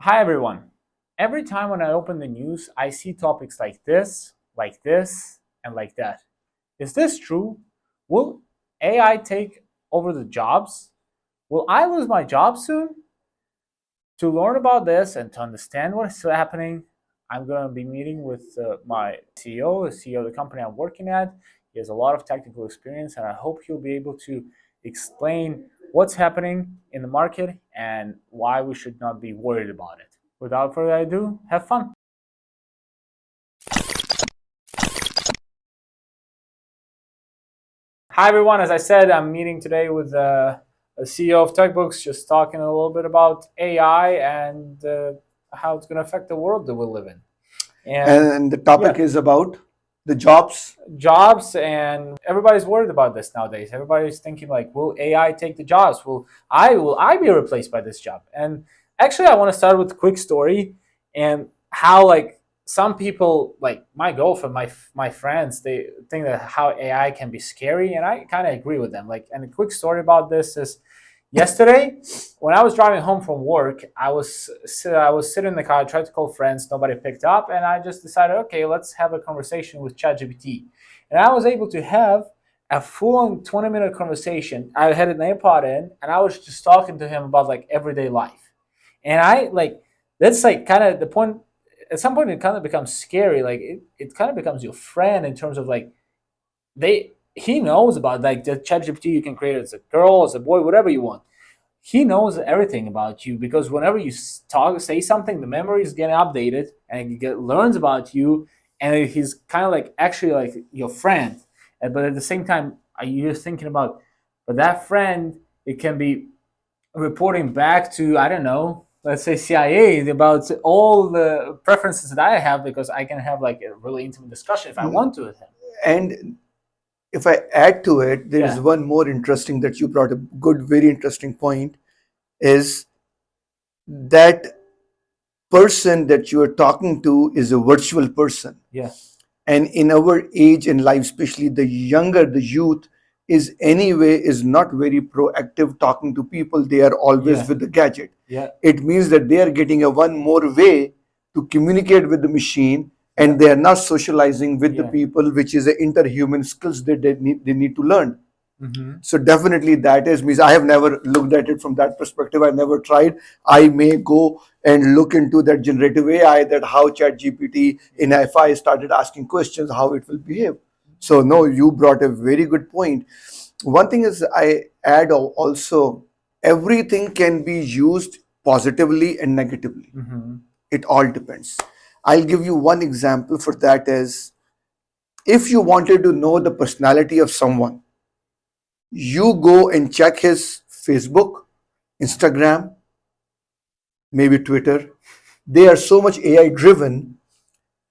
Hi everyone. Every time when I open the news, I see topics like this, and like that. Is this true? Will AI take over the jobs? Will I lose my job soon? To learn about this and to understand what's happening, I'm going to be meeting with my CEO, the CEO of the company I'm working at. He has a lot of technical experience, and I hope he'll be able to explain what's happening in the market and why we should not be worried about it. Without further ado, have fun. Hi everyone. As I said, I'm meeting today with a CEO of Tekboox, just talking a little bit about AI and how it's going to affect the world that we live in. And the topic yeah, is about the jobs. jobs, and everybody's worried about this nowadays. Everybody's thinking like, will AI take the jobs? Will I be replaced by this job? And actually, I want to start with a quick story and how like some people, like my girlfriend, my friends, they think that how AI can be scary, and I kind of agree with them. Like, and a quick story about this is yesterday when I was driving home from work, I was sitting in the car. I tried to call friends, nobody picked up, and I just decided, okay, let's have a conversation with ChatGPT. And I was able to have a full-on 20-minute conversation. I had an AirPod in, and I was just talking to him about like everyday life. And I like that's like kind of the point. At some point, it kind of becomes scary. Like it kind of becomes your friend in terms of like he knows about like the ChatGPT. You can create it as a girl, as a boy, whatever you want. He knows everything about you because whenever you say something, the memory is getting updated and learns about you, and he's kind of like actually like your friend. But at the same time, you're thinking about, but that friend, it can be reporting back to, I don't know, let's say CIA about all the preferences that I have, because I can have like a really intimate discussion if I want to with him. And if I add to it, there is Yeah. one more interesting that you brought a good, very interesting point is that person that you are talking to is a virtual person. Yeah. And in our age and life, especially the younger, the youth is not very proactive talking to people. They are always Yeah. with the gadget. Yeah. It means that they are getting a one more way to communicate with the machine, Yeah. and they are not socializing with the Yeah. people, which is a interhuman skills that they need to learn. Mm-hmm. So definitely that is means I have never looked at it from that perspective. I never tried. I may go and look into that generative AI, that how chat GPT in if I started asking questions, how it will behave. So no, you brought a very good point. One thing is I add also, everything can be used positively and negatively. Mm-hmm. It all depends. I'll give you one example for that is, if you wanted to know the personality of someone, you go and check his Facebook, Instagram, maybe Twitter. They are so much AI driven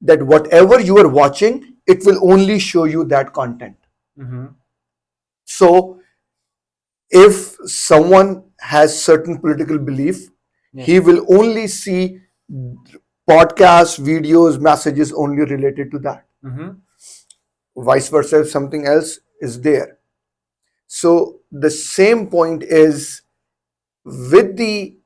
that whatever you are watching, it will only show you that content. Mm-hmm. So if someone has certain political belief, Yeah. he will only see podcasts, videos, messages only related to that. Mm-hmm. Vice versa, if something else is there. So the same point is, with the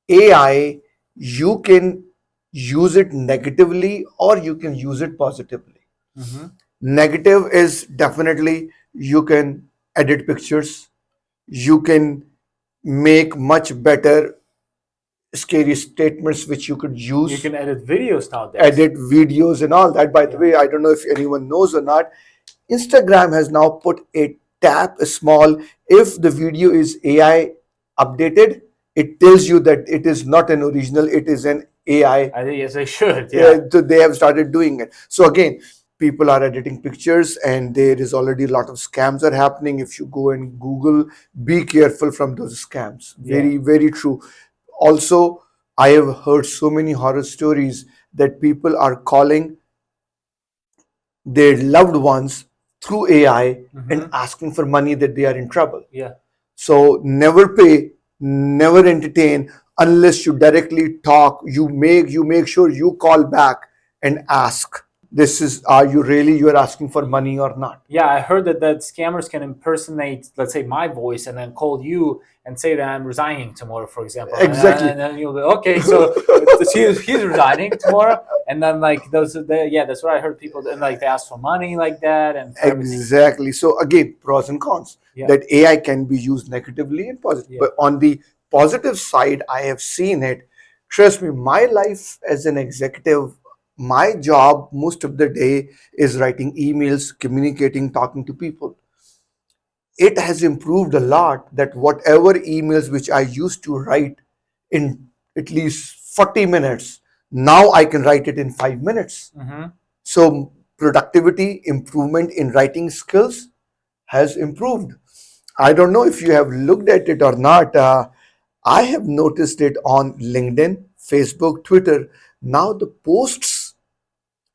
AI, you can use it negatively or you can use it positively. Mm-hmm. Negative is definitely you can edit pictures, you can make much better scary statements which you could You use, can edit videos nowadays. edit videos and all that. By the Yeah. way, I don't know if anyone knows or not, Instagram has now put a tap, a small, if the video is AI updated, it tells you that it is not an original, it is an AI. I think yes, they should. Yeah. So they have started doing it. So again, people are editing pictures, and there is already a lot of scams are happening. If you go and Google, be careful from those scams. Yeah. Very, very true. Also, I have heard so many horror stories that people are calling their loved ones through AI and Mm-hmm. asking for money, that they are in trouble. Yeah. So never pay, never entertain unless you directly talk. You make sure you call back and ask. are you really, you're asking for money or not? Yeah, I heard that scammers can impersonate, let's say, my voice, and then call you and say that I'm resigning tomorrow, for example, Exactly. and then you'll be okay. So he's resigning tomorrow, and then like yeah, that's what I heard people, and like they ask for money like that and for everything. Exactly. So again, pros and cons. Yeah, That AI can be used negatively and positive. yeah. But on the positive side, I have seen it. Trust me, my life as an executive, my job most of the day is writing emails, communicating, talking to people. It has improved a lot, that whatever emails which I used to write in at least 40 minutes, now I can write it in 5 minutes. Mm-hmm. So productivity improvement in writing skills has improved. I don't know if you have looked at it or not. I have noticed it on LinkedIn, Facebook, Twitter. Now the posts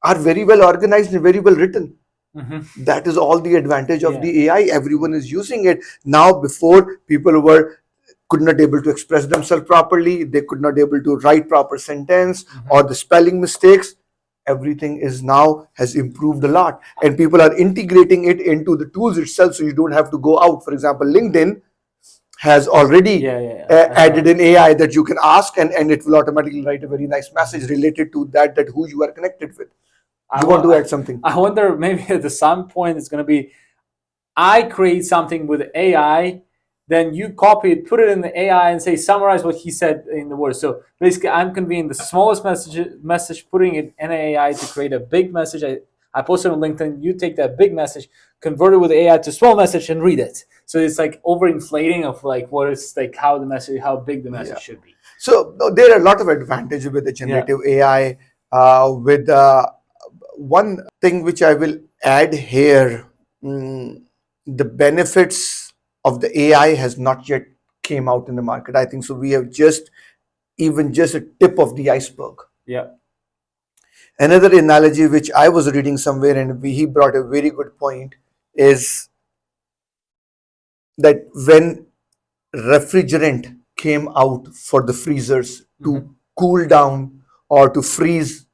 are very well organized and very well written. Mm-hmm. That is all the advantage of Yeah. the AI. Everyone is using it now. Before, people were could not able to express themselves properly, they could not able to write proper sentence, Mm-hmm. or the spelling mistakes. Everything is now has improved a lot, and people are integrating it into the tools itself, so you don't have to go out. For example, LinkedIn has already Yeah, yeah, yeah. I saw added it. an AI that you can ask, and it will automatically write a very nice message related to that who you are connected with. I You want want. to add something? I wonder maybe at some point it's gonna be I create something with AI, then you copy it, put it in the AI, and say summarize what he said in the words. So basically, I'm convening the smallest message, putting it in AI to create a big message. I post it on LinkedIn. You take that big message, convert it with AI to small message, and read it. So it's like overinflating of like what is like how the message, how big the message Yeah. should be. So there are a lot of advantages with the Yeah. generative AI. With one thing which I will add here, the benefits of the AI has not yet came out in the market. I think so. We have just a tip of the iceberg. Yeah. Another analogy which I was reading somewhere, and he brought a very good point, is that when refrigerant came out for the freezers Mm-hmm. to cool down or to freeze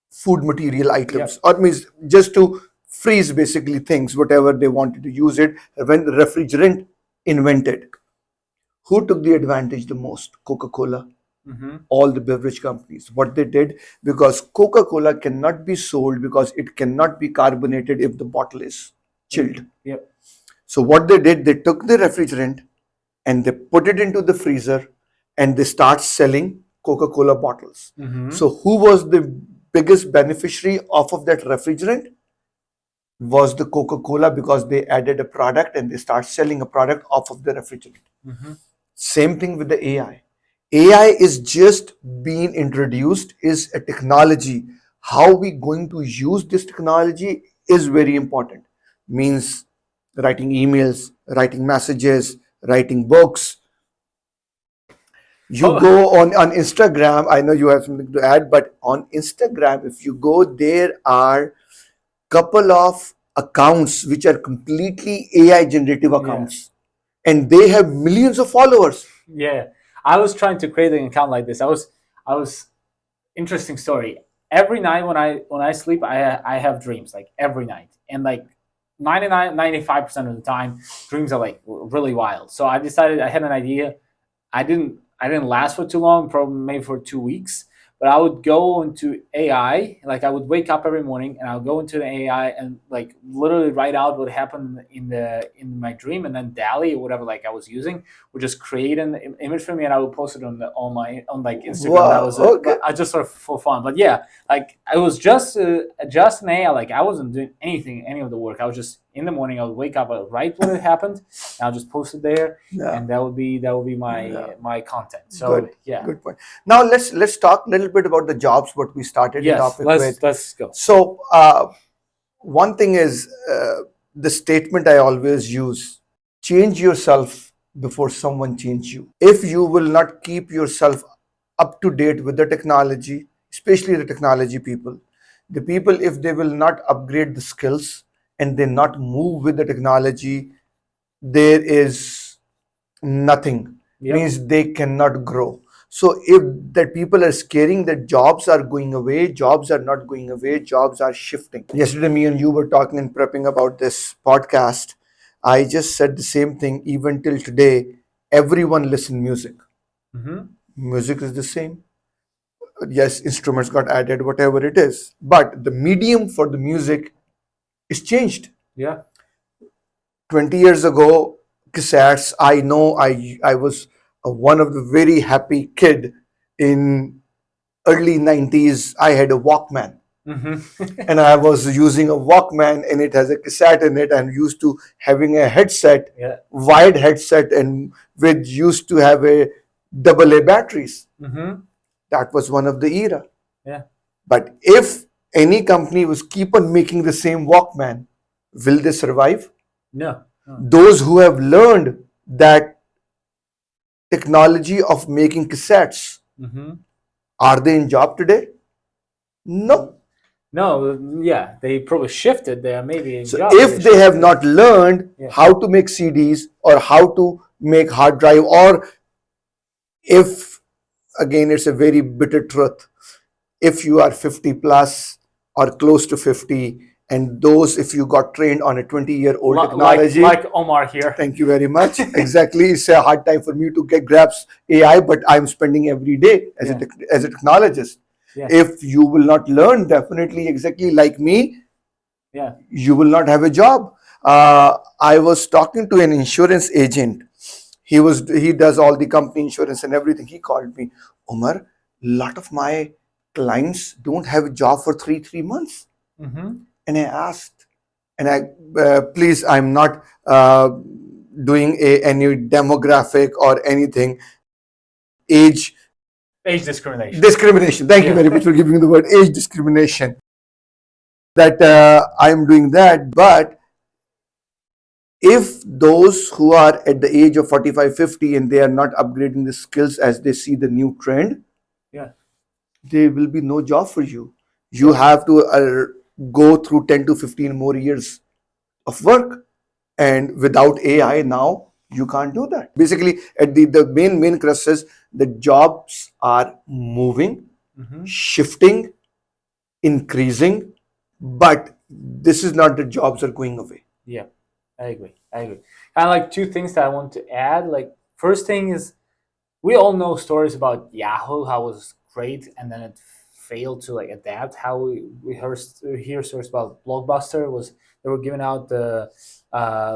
food material Yeah. items, or means just to freeze basically things, whatever they wanted to use it. When the refrigerant invented, who took the advantage the most? Coca-Cola. Mm-hmm. All the beverage companies, what they did, because Coca-Cola cannot be sold because it cannot be carbonated if the bottle is chilled. Yep. So what they did, they took the refrigerant and they put it into the freezer, and they start selling Coca-Cola bottles. Mm-hmm. So who was the biggest beneficiary of that refrigerant? Was the Coca-Cola, because they added a product and they start selling a product off of the refrigerant. Mm-hmm. Same thing with the AI. AI is just being introduced, is a technology. How we going to use this technology is very important. Means writing emails, writing messages, writing books. You Oh, go on Instagram. I know you have something to add, but on Instagram, if you go, there are couple of accounts which are completely AI generative yeah. accounts, and they have millions of followers. Yeah, I was trying to create an account like this. I was interesting story. Every night when I sleep, I have dreams like every night, and like 95% of the time, dreams are like really wild. So I decided I had an idea. I didn't last for too long, probably maybe for 2 weeks. But I would go into AI, like I would wake up every morning and I'll go into the AI and like literally write out what happened in my dream, and then Dali or whatever like I was using would just create an image for me, and I would post it on my on like Instagram. That Wow. was Okay. I just sort of for fun. But yeah, like it was just an AI. Like I wasn't doing any of the work. I was just in the morning. I would wake up, I would write what had happened, and I'll just post it there, Yeah. and that would be my Yeah. my content. So Good. yeah, Good point. Now let's talk a little bit about the jobs. What we started the yes, topic with. let's go. So one thing is the statement I always use: change yourself before someone change you. If you will not keep yourself up to date with the technology, especially the technology people, the people, if they will not upgrade the skills and they not move with the technology, there is nothing. Yep. Means they cannot grow. So if that people are scaring that jobs are going away, jobs are not going away, jobs are shifting. Yesterday, me and you were talking and prepping about this podcast. I just said the same thing. Even till today, everyone listen music. Mm-hmm. Music is the same. Yes, instruments got added, whatever it is, but the medium for the music is changed. Yeah. 20 years ago, cassettes. I know I was one of the very happy kid in early 90s. I had a Walkman. Mm-hmm. And I was using a Walkman and it has a cassette in it, and used to having a headset, Yeah. wired headset, and with used to have a double A batteries. Mm-hmm. That was one of the era. Yeah. But if any company was keep on making the same Walkman, will they survive? No. Those who have learned that technology of making cassettes, Mm-hmm. are they in job today? No. No. Yeah. They probably shifted there. Maybe in So job. if they have shifted. not learned Yeah. how to make CDs or how to make hard drive, or if, again, it's a very bitter truth, if you are 50 plus or close to 50, and those, if you got trained on a 20-year-old technology, like Omar here. thank you very much. Exactly. It's a hard time for me to get grasp AI, but I'm spending every day as Yeah. as a technologist. Yeah. If you will not learn, definitely exactly like me, Yeah. you will not have a job. I was talking to an insurance agent. He does all the company insurance and everything. He called me, Umar, lot of my clients don't have a job for three months. Mm-hmm. And I asked, and please, I'm not doing any demographic or anything, age discrimination. Thank you very much for giving me the word age discrimination. That I'm doing that, but if those who are at the age of 45, 50, and they are not upgrading the skills as they see the new trend, Yeah. there will be no job for you. You have to go through 10 to 15 more years of work, and without AI now, you can't do that. Basically, at the main crux is the jobs are moving, Mm-hmm. shifting, increasing, but this is not the jobs are going away. Yeah. I agree. Kind of like two things that I want to add. Like, first thing is, we all know stories about Yahoo, how it was great, and then it failed to like adapt. How we hear stories about Blockbuster was they were giving out the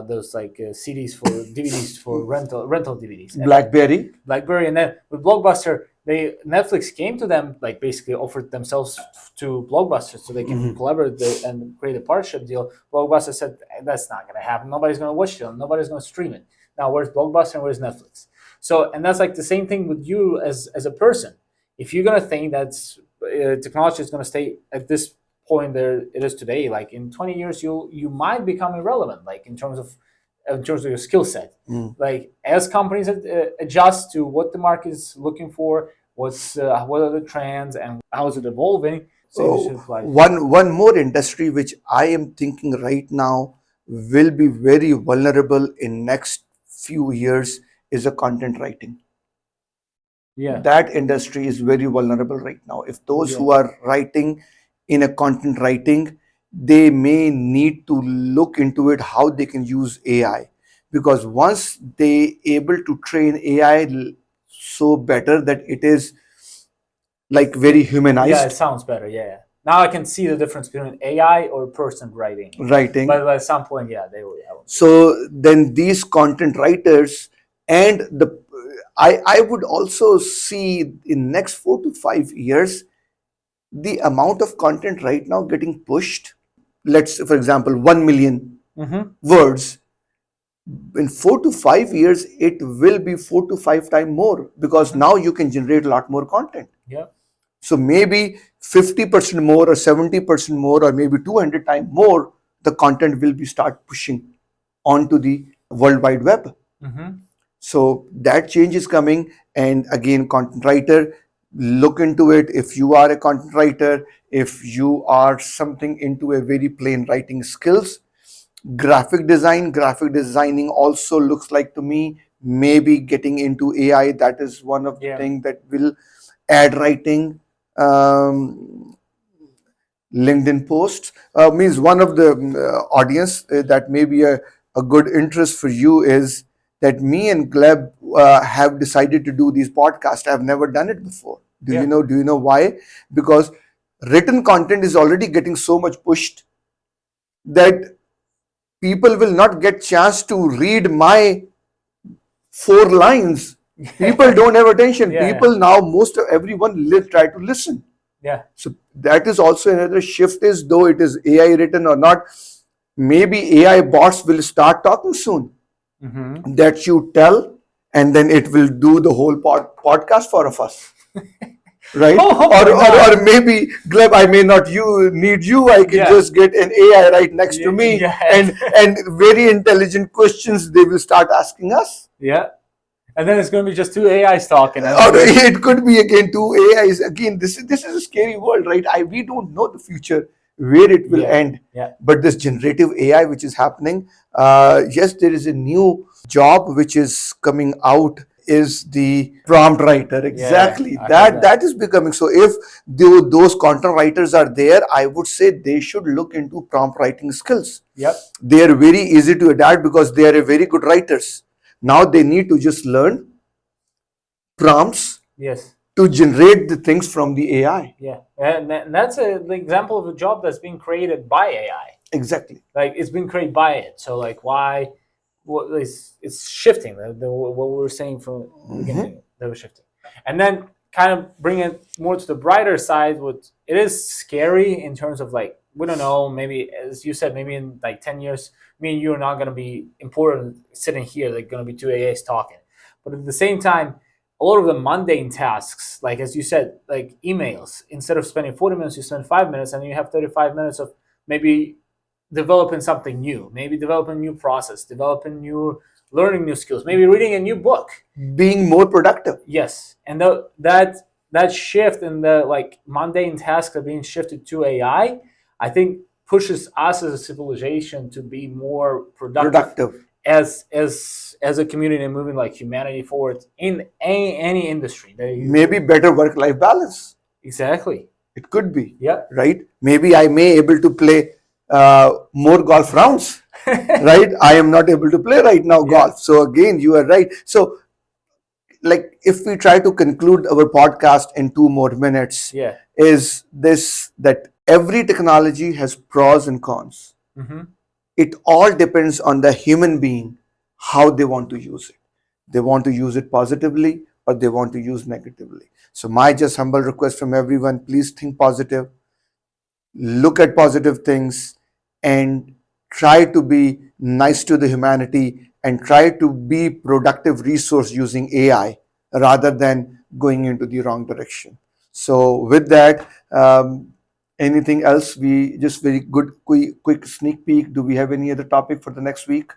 those like CDs for DVDs for rental DVDs. And BlackBerry, and then with Blockbuster, Netflix came to them, like basically offered themselves to Blockbuster so they can collaborate and create a partnership deal. Blockbuster said that's not going to happen. Nobody's going to watch it. Nobody's going to stream it. Now where's Blockbuster and where's Netflix? So, and that's like the same thing with you as a person. If you're gonna think that technology is gonna stay at this point there it is today, like in 20 years you might become irrelevant, like in terms of your skill set. Like as companies adjust to what the market is looking for, what are the trends and how is it evolving. One more industry which I am thinking right now will be very vulnerable in next few years is a content writing. Yeah. That industry is very vulnerable right now. If those who are writing in a content writing, they may need to look into it how they can use AI, because once they able to train AI so better that it is like very humanized. Yeah, it sounds better. Yeah. Now I can see the difference between AI or person writing. But at some point, yeah, they will. So then these content writers and I would also see in next 4 to 5 years the amount of content right now getting pushed. Let's say, for example, 1 million words. In 4 to 5 years, it will be 4 to 5 times more, because now you can generate a lot more content. Yeah. So maybe 50% more or 70% more or maybe 200 times more, the content will be start pushing onto the World Wide Web. So that change is coming. And again, content writer, look into it. If you are a content writer, if you are something into a very plain writing skills, graphic designing also looks like to me maybe getting into AI. That is one of the Yeah. things that will ad writing, um, LinkedIn posts. Means one of the audience that may be a good interest for you is that me and Gleb have decided to do these podcasts. I've never done it before. Do you Yeah. know? Do you know why? Because written content is already getting so much pushed that people will not get chance to read my 4 lines. People don't have attention. Yeah. People now, most of everyone try to listen. Yeah. So that is also another shift, is though it is AI written or not, maybe AI bots will start talking soon. Mm-hmm. That you tell, and then it will do the whole podcast for of us. Right? Oh, hopefully Or not. maybe, Gleb, I may not need you. I can Yeah. just get an AI right next to me, Yeah. and very intelligent questions they will start asking us. Yeah. And then it's going to be just two AIs talking, and Or then we're it could be again two AIs. Again, this is a scary world, right? We don't know the future where it will yeah. end. Yeah. But this generative AI which is happening, yes, there is a new job which is coming out, is the prompt writer. Yeah. Exactly. I heard That is becoming. So if those content writers are there, I would say they should look into prompt writing skills. Yep. They are very easy to adapt because they are a very good writers. Now they need to just learn prompts Yes. to generate the things from the AI. Yeah. And that's the example of a job that's being created by AI. Exactly. Like it's been created by it. So like why? What it's shifting. What we were saying from the beginning, that was shifting, and then kind of bring it more to the brighter side. What it is scary in terms of like we don't know. Maybe as you said, maybe in like 10 years, me and you are not going to be important sitting here. Like going to be two AAs talking, but at the same time, a lot of the mundane tasks, like as you said, like emails, instead of spending 40 minutes, you spend 5 minutes, and you have 35 minutes of maybe developing something new, maybe developing a new process, developing new, learning new skills, maybe reading a new book. Being more productive. Yes, and that shift in the like mundane tasks are being shifted to AI. I think pushes us as a civilization to be more productive, as a community and moving like humanity forward in any industry. Maybe better work-life balance. Exactly. It could be. Yeah. Right? Maybe I may able to play more golf rounds. Right? I am not able to play right now golf. So again, you are right. So like if we try to conclude our podcast in 2 more minutes, Yeah. is this, that every technology has pros and cons. Mm-hmm. It all depends on the human being, how they want to use it. They want to use it positively or they want to use negatively. So my just humble request from everyone, please think positive, look at positive things, and try to be nice to the humanity and try to be productive resource using AI rather than going into the wrong direction. So with that, anything else? We just very good quick sneak peek. Do we have any other topic for the next week?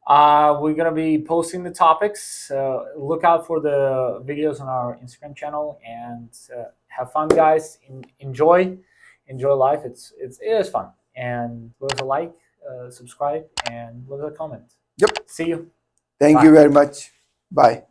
We're gonna be posting the topics. Look out for the videos on our Instagram channel and have fun, guys. Enjoy life. It is fun. And leave us a like, subscribe, and leave us a comment. Yep. See you. Thank Bye. you very much. Bye.